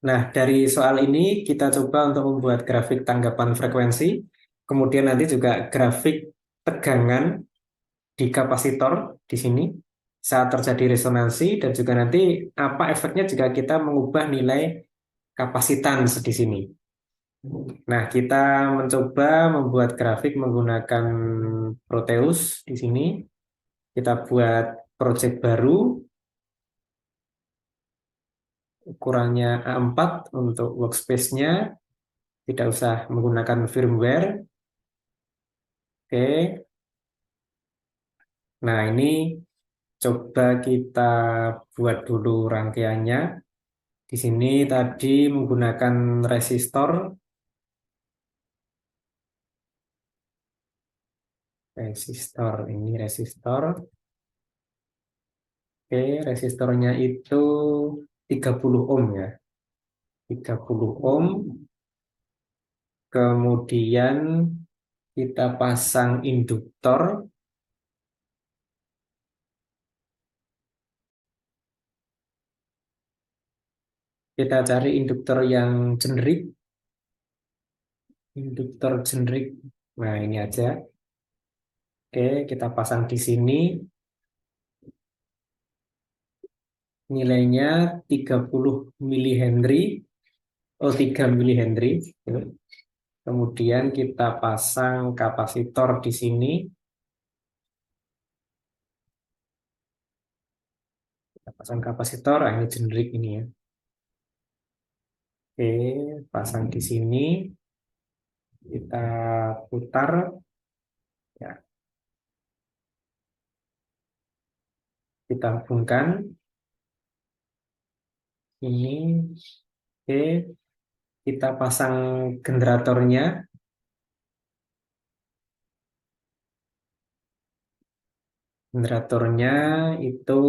Nah, dari soal ini kita coba untuk membuat grafik tanggapan frekuensi, kemudian nanti juga grafik tegangan di kapasitor di sini saat terjadi resonansi, dan juga nanti apa efeknya jika kita mengubah nilai kapasitans di sini. Nah, kita mencoba membuat grafik menggunakan Proteus di sini. Kita buat project baru, ukurannya A4 untuk workspace-nya, tidak usah menggunakan firmware. Oke, nah ini coba kita buat dulu rangkaiannya. Di sini tadi menggunakan resistor. Ini resistor. Oke, resistornya itu 30 ohm ya. 30 ohm. Kemudian kita pasang induktor. Kita cari induktor yang generik. Induktor generik. Nah, ini aja. Oke, kita pasang di sini. Nilainya 30 milihenry. Oh, 3 milihenry. Kemudian kita pasang kapasitor di sini. Kita pasang kapasitor, ini generik ini ya. Oke, pasang di sini. Kita putar. Ya, kita hubungkan. Ini. Oke, kita pasang generatornya. Generatornya itu,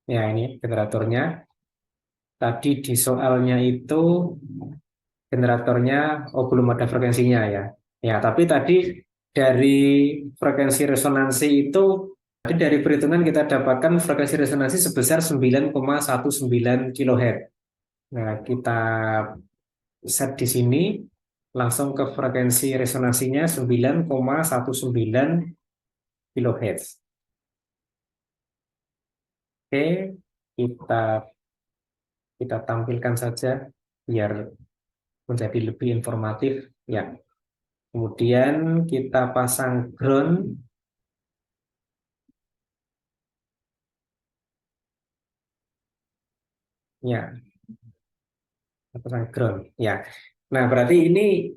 ya ini generatornya. Tadi di soalnya itu generatornya, oh belum ada frekuensinya ya. Ya, tapi tadi dari frekuensi resonansi itu, tadi dari perhitungan kita dapatkan frekuensi resonansi sebesar 9,19 kHz. Nah, kita set di sini langsung ke frekuensi resonansinya 9,19 kHz. Oke, kita kita tampilkan saja biar menjadi lebih informatif ya. Kemudian kita pasang ground ya, kita pasang ground ya. Nah, berarti ini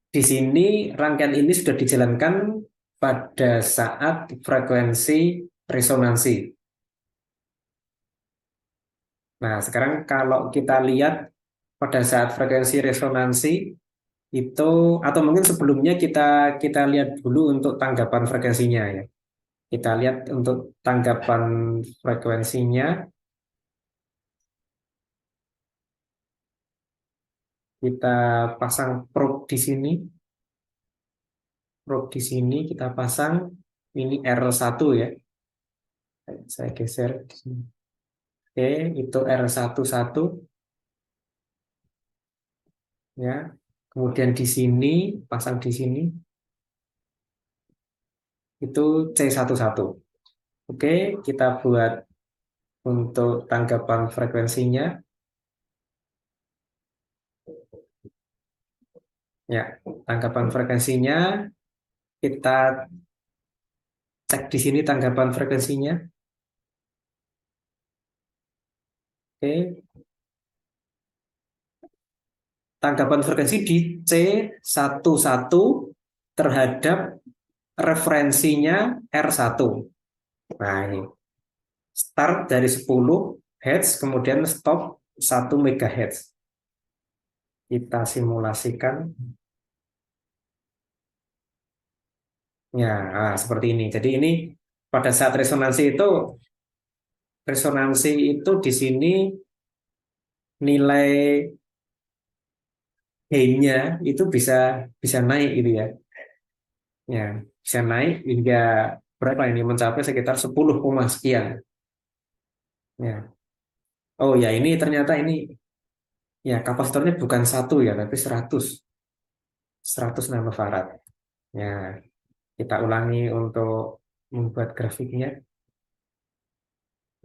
di sini rangkaian ini sudah dijalankan pada saat frekuensi resonansi. Nah, sekarang kalau kita lihat pada saat frekuensi resonansi itu, atau mungkin sebelumnya kita kita lihat dulu untuk tanggapan frekuensinya ya. Kita lihat untuk tanggapan frekuensinya, kita pasang probe di sini. Probe di sini kita pasang, ini R1 ya. Saya geser di sini. Oke, itu R11 ya. Kemudian di sini pasang di sini itu C11. Oke, kita buat untuk tanggapan frekuensinya. Ya, tanggapan frekuensinya kita cek di sini tanggapan frekuensinya. Oke, tanggapan frekuensi di C11 terhadap referensinya R1. Nah, ini start dari 10 Hz, kemudian stop 1 MHz. Kita simulasikan. Ya, seperti ini. Jadi ini pada saat resonansi itu di sini nilai gain-nya itu bisa bisa naik gitu ya. Ya, bisa naik hingga berapa ini, mencapai sekitar 10, sekian. Ya. Oh ya, ini ternyata ini ya kapasitornya bukan satu ya, tapi 100 nanofarad. Ya, kita ulangi untuk membuat grafiknya.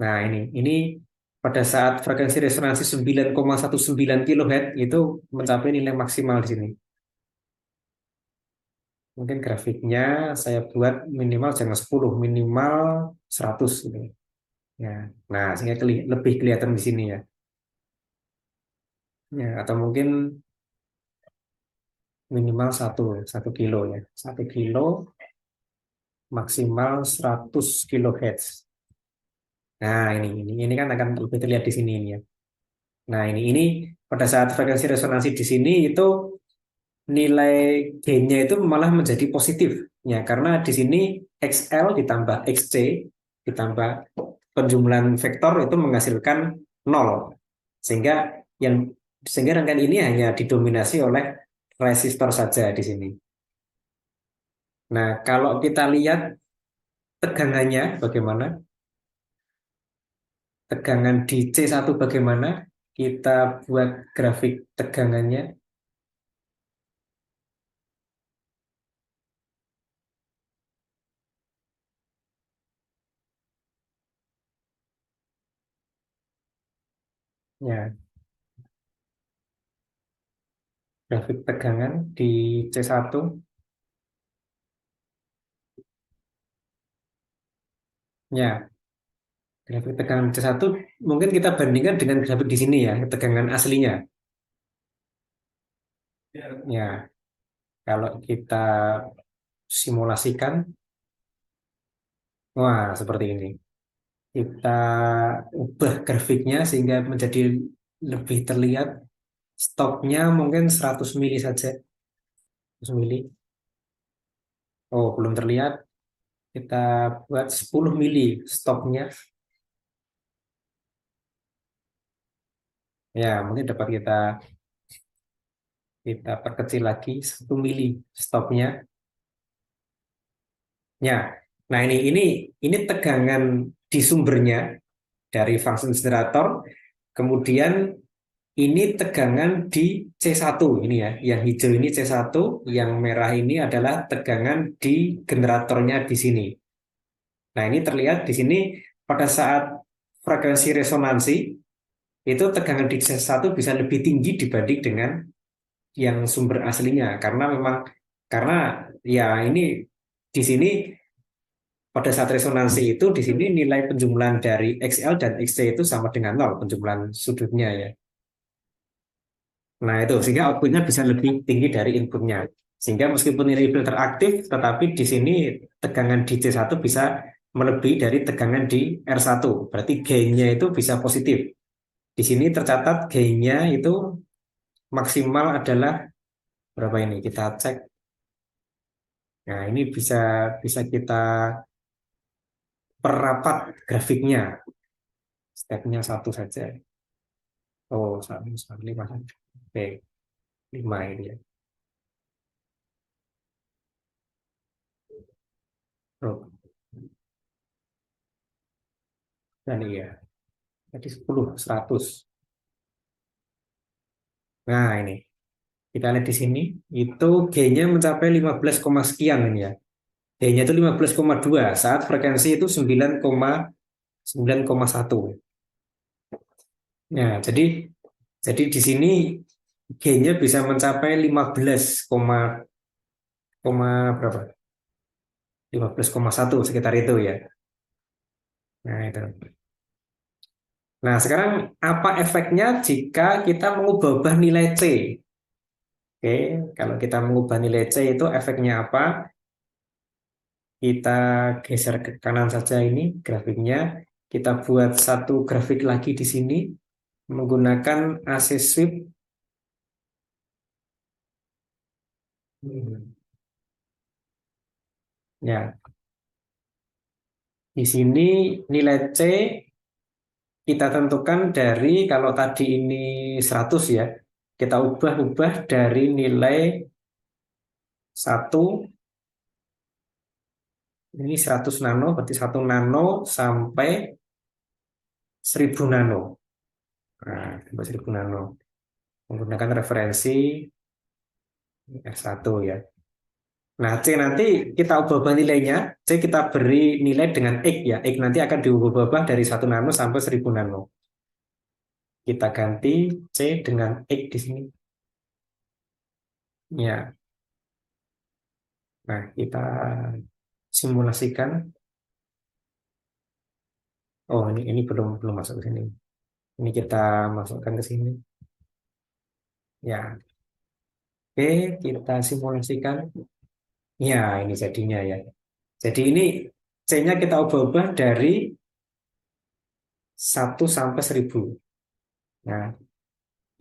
Nah, ini pada saat frekuensi resonansi 9,19 kHz itu mencapai nilai maksimal di sini. Mungkin grafiknya saya buat minimal jangan 10, minimal 100 gitu. Ya. Nah, sehingga lebih kelihatan di sini ya. Ya, atau mungkin minimal 1 kilo ya. 1 kilo maksimal 100 kHz. Nah, ini kan akan lebih terlihat di sini ini ya. Nah, ini pada saat frekuensi resonansi di sini itu nilai gain-nya itu malah menjadi positif ya karena di sini XL ditambah XC ditambah penjumlahan vektor itu menghasilkan nol sehingga yang sehingga rangkaian ini hanya didominasi oleh resistor saja di sini. Nah, kalau kita lihat tegangannya bagaimana, tegangan di C1 bagaimana, kita buat grafik tegangannya. Ya, grafik tegangan di C1. Ya, grafik tegangan C1 mungkin kita bandingkan dengan grafik di sini ya, tegangan aslinya. Ya, kalau kita simulasikan, wah seperti ini. Kita ubah grafiknya sehingga menjadi lebih terlihat. Stopnya mungkin 100 mili saja. 100 mili. Oh, belum terlihat. Kita buat 10 mili stopnya. Ya, mungkin dapat kita perkecil lagi 1 mili stopnya. Ya, nah ini tegangan di sumbernya dari function generator. Kemudian ini tegangan di C1 ini ya. Yang hijau ini C1, yang merah ini adalah tegangan di generatornya di sini. Nah, ini terlihat di sini pada saat frekuensi resonansi itu tegangan di C1 bisa lebih tinggi dibanding dengan yang sumber aslinya karena ya ini di sini pada saat resonansi itu di sini nilai penjumlahan dari XL dan XC itu sama dengan nol penjumlahan sudutnya ya. Nah itu sehingga outputnya bisa lebih tinggi dari inputnya. Sehingga meskipun nilai filter aktif, tetapi di sini tegangan di C1 bisa melebihi dari tegangan di R1. Berarti gainnya itu bisa positif. Di sini tercatat gainnya itu maksimal adalah berapa ini? Kita cek. Nah ini bisa bisa kita perapat grafiknya. Stepnya satu saja. Oh, satu, satu, lima. Oke, 5 ini ya. Oh, dan iya. Jadi 10, 100. Nah, ini. Kita lihat di sini. Itu G-nya mencapai 15, sekian ini ya. G-nya itu 15,2 saat frekuensi itu 9,1. Ya, jadi di sini G-nya bisa mencapai 15, berapa? 15,1 sekitar itu ya. Nah, itu. Nah, sekarang apa efeknya jika kita mengubah nilai C? Oke, kalau kita mengubah nilai C itu efeknya apa? Kita geser ke kanan saja ini grafiknya. Kita buat satu grafik lagi di sini menggunakan AC sweep. Ya, di sini nilai C kita tentukan dari kalau tadi ini 100 ya. Kita ubah-ubah dari nilai 1 ini 100 nano berarti 1 nano sampai 1000 nano. Nah, sampai 1000 nano. Menggunakan referensi R1 ya. Nah, C nanti kita ubah-ubah nilainya. C kita beri nilai dengan X ya. X nanti akan diubah-ubah dari 1 nano sampai 1000 nano. Kita ganti C dengan X di sini. Ya, nah kita simulasikan. Oh, ini belum belum masuk ke sini. Ini kita masukkan ke sini. Ya, oke, kita simulasikan. Ya, ini jadinya ya. Jadi ini C-nya kita ubah-ubah dari 1 sampai 1000. Nah,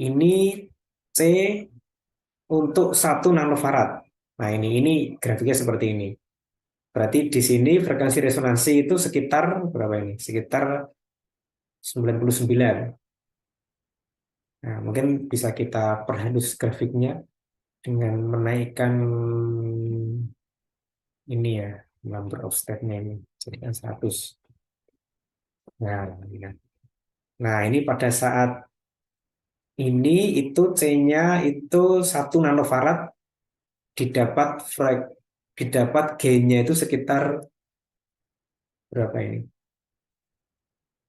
ini C untuk 1 nanofarad. Nah, ini grafiknya seperti ini. Berarti di sini frekuensi resonansi itu sekitar berapa ini? Sekitar 99. Nah, mungkin bisa kita perhalus grafiknya dengan menaikkan ini ya, number of step-nya ini. Jadi kan 100. Nah, ini kan. Nah, ini pada saat ini itu C-nya itu 1 nanofarad didapat didapat gain-nya itu sekitar berapa ini?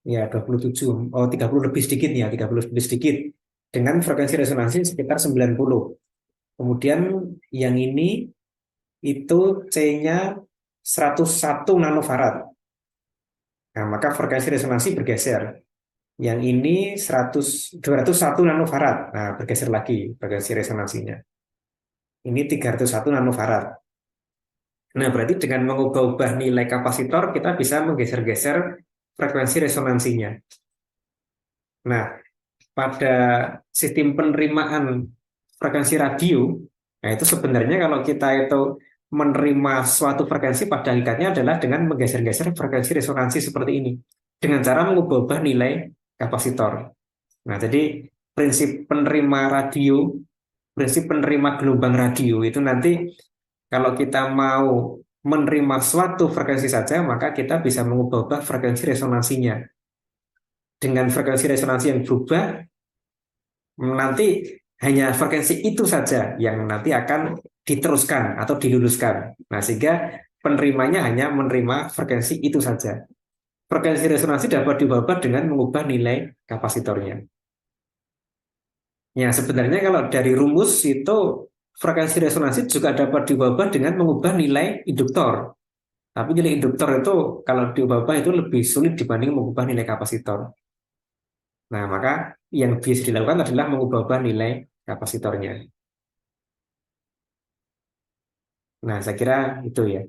Ya, 27. Oh, 30 lebih sedikit ya, 30 lebih sedikit. Dengan frekuensi resonansi sekitar 90. Kemudian yang ini itu C-nya 101 nanofarad. Nah, maka frekuensi resonansi bergeser. Yang ini 201 nanofarad. Nah, bergeser lagi frekuensi resonansinya. Ini 301 nanofarad. Nah, berarti dengan mengubah-ubah nilai kapasitor, kita bisa menggeser-geser frekuensi resonansinya. Nah, pada sistem penerimaan frekuensi radio, nah itu sebenarnya kalau kita itu menerima suatu frekuensi pada hakikatnya adalah dengan menggeser-geser frekuensi resonansi seperti ini. Dengan cara mengubah-ubah nilai kapasitor. Nah, jadi prinsip penerima gelombang radio itu nanti kalau kita mau menerima suatu frekuensi saja, maka kita bisa mengubah-ubah frekuensi resonansinya. Dengan frekuensi resonansi yang berubah, nanti hanya frekuensi itu saja yang nanti akan diteruskan atau diluluskan. Nah, sehingga penerimanya hanya menerima frekuensi itu saja. Frekuensi resonansi dapat diubah dengan mengubah nilai kapasitornya. Ya, sebenarnya kalau dari rumus itu frekuensi resonansi juga dapat diubah dengan mengubah nilai induktor. Tapi nilai induktor itu kalau diubah itu lebih sulit dibanding mengubah nilai kapasitor. Nah, maka yang bisa dilakukan adalah mengubah nilai kapasitornya. Nah, saya kira itu ya.